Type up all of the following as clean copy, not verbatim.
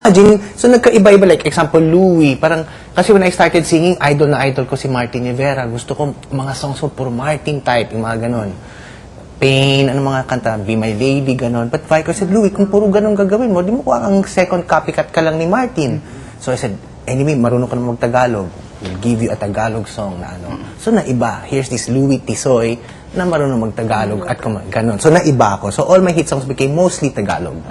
Imagine, so nagkaiba-iba, like example, Louie, parang, kasi when I started singing, idol na idol ko si Martin Rivera, gusto ko mga songs mo puro Martin type, yung mga ganon. Pain, ano mga kanta, Be My Lady, ganon. But Vico said, Louie, kung puro ganon gagawin mo, di mo kuha ang second copycat ka lang ni Martin. So I said, anyway, marunong ka na mag-Tagalog. We'll give you a Tagalog song na ano. So naiba, here's this Louie Tisoy na marunong mag-Tagalog at ganon. So naiba ako. So all my hit songs became mostly Tagalog.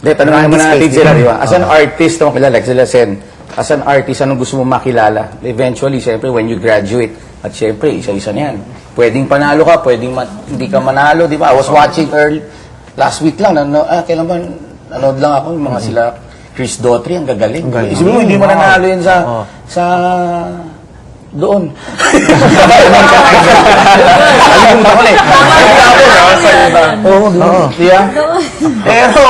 Hindi, tanongin mo na natin sila, di ba? As an artist, like sila Sen, as an artist, anong gusto mo makilala? Eventually, siyempre, when you graduate, at siyempre, isa-isa na yan. Pwedeng panalo ka, pwedeng hindi ka manalo, di ba? I was watching last week lang, kailan ba, nanood lang ako, yung mga sila, Chris Daughtry, ang gagaling. Isipin mo, hindi mo nanalo yan sa doon. Alam mo ko eh. Oo. Pero,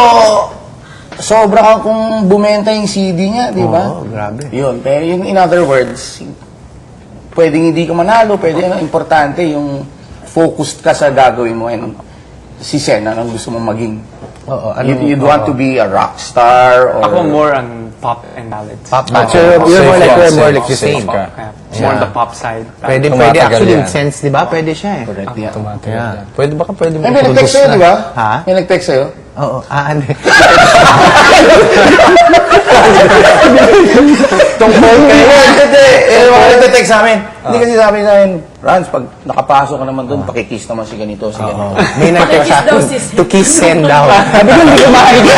sobra kung bumenta yung CD niya, di ba? Oo, grabe. Yun. Pero yung in other words, pwedeng hindi ka manalo, pwedeng importante yung focused ka sa gagawin mo. And si Sen, anong gusto mong maging? Oo, You'd want to be a rock star or... Ako more on pop and ballads. Pop, you're more like the same. More on the pop side. Pwede actually with sense, di ba? Pwede siya eh. Correct, yeah. Yeah. Pwede mo May nag-text sa'yo, di ba? Ha? May nag-text sa'yo? Oo, ano. Tungkol kayo. Hindi, mga nag-text sa amin. Hindi kasi sabi sa amin, Rans, pag nakapasok ka naman doon, pakikiss naman si ganito, si ganito. May nag-text sa akin, to kiss send daw. Sabi ko, hindi ko makikita.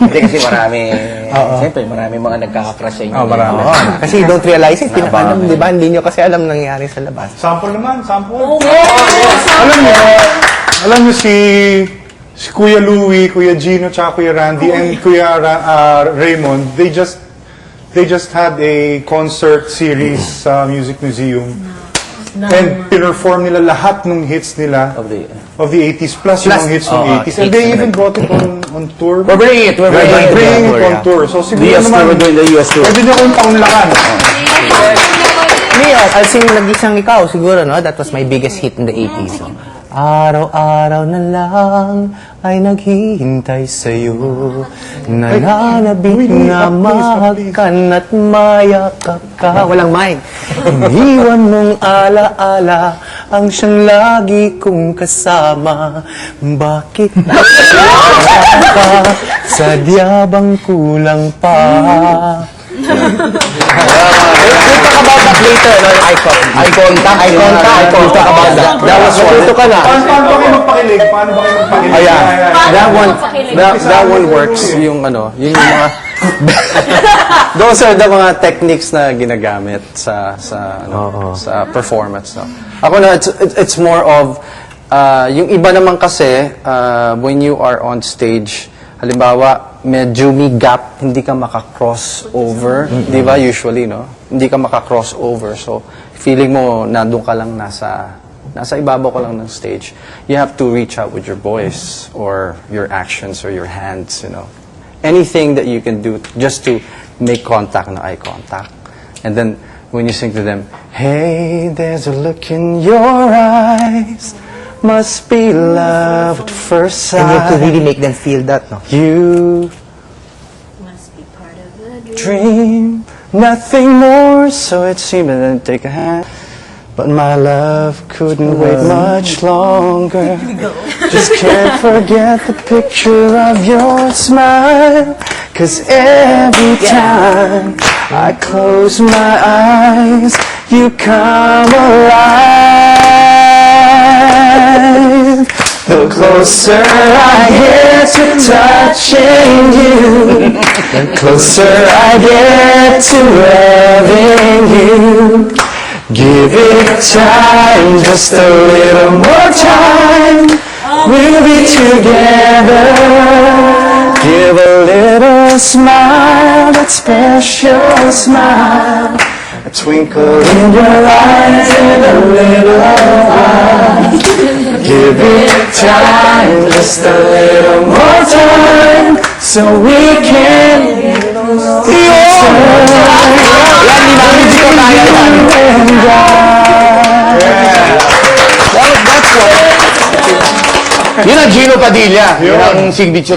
Hindi kasi marami, siyempre marami mga nagkaka-crush sa inyo. Marami. Kasi you don't realize it, pinapaalam, di ba? Hindi nyo kasi alam nangyari sa labas. Sample naman, sample. Alam niyo si Kuya Louie, Kuya Gino, tsaka Kuya Randy, and Kuya Raymond, they just had a concert series sa Music Museum. And pinerform nila lahat ng hits nila of the 80s, plus yung mga hits ng 80s. And they even brought it on tour. We're bringing it on tour. So siguro naman, the US tour. pwede niya kong paunlakan. Me, I'll sing Nag-Isang Ikaw, siguro, no? That was my biggest hit in the 80s. So. Araw-araw na lang ay naghihintay sa'yo. Nananabik na mahagkan at mayakap ka. Walang mic. Iniwan mong ala-ala ang siyang lagi kong kasama. Bakit ka? Sadya bang kulang pa? We'll talk about that later, no? Icon. Icon. We'll talk about that. That was one. Ka na. Paano ba kayo magpakilig? Ayan. That one works yung yung mga those are the mga techniques na ginagamit sa performance, no. Ako na it's more of yung iba naman kasi when you are on stage, halimbawa medyo may gap, hindi ka maka-cross over, di ba usually, no? Hindi ka maka-cross over, so feeling mo nandun ka lang nasa ibabaw ka lang ng stage. You have to reach out with your voice or your actions or your hands, you know. Anything that you can do just to make contact, eye contact. And then when you sing to them, hey, there's a look in your eyes, must be love at first sight. And you have to really make them feel that, no? You Must be part of the dream, nothing more, so it seemed and then take a hand. But my love couldn't wait much longer. Just can't forget the picture of your smile. 'Cause every time I close my eyes, you come alive. The closer I get to touching you, the closer I get to loving you. Give it time, just a little more time. We'll be together. Give a little smile, that special smile. A twinkle in your eyes and a little while. Give it time, just a little more time, so we can Yun ang Gino Padilla. Yun Yun. ang signature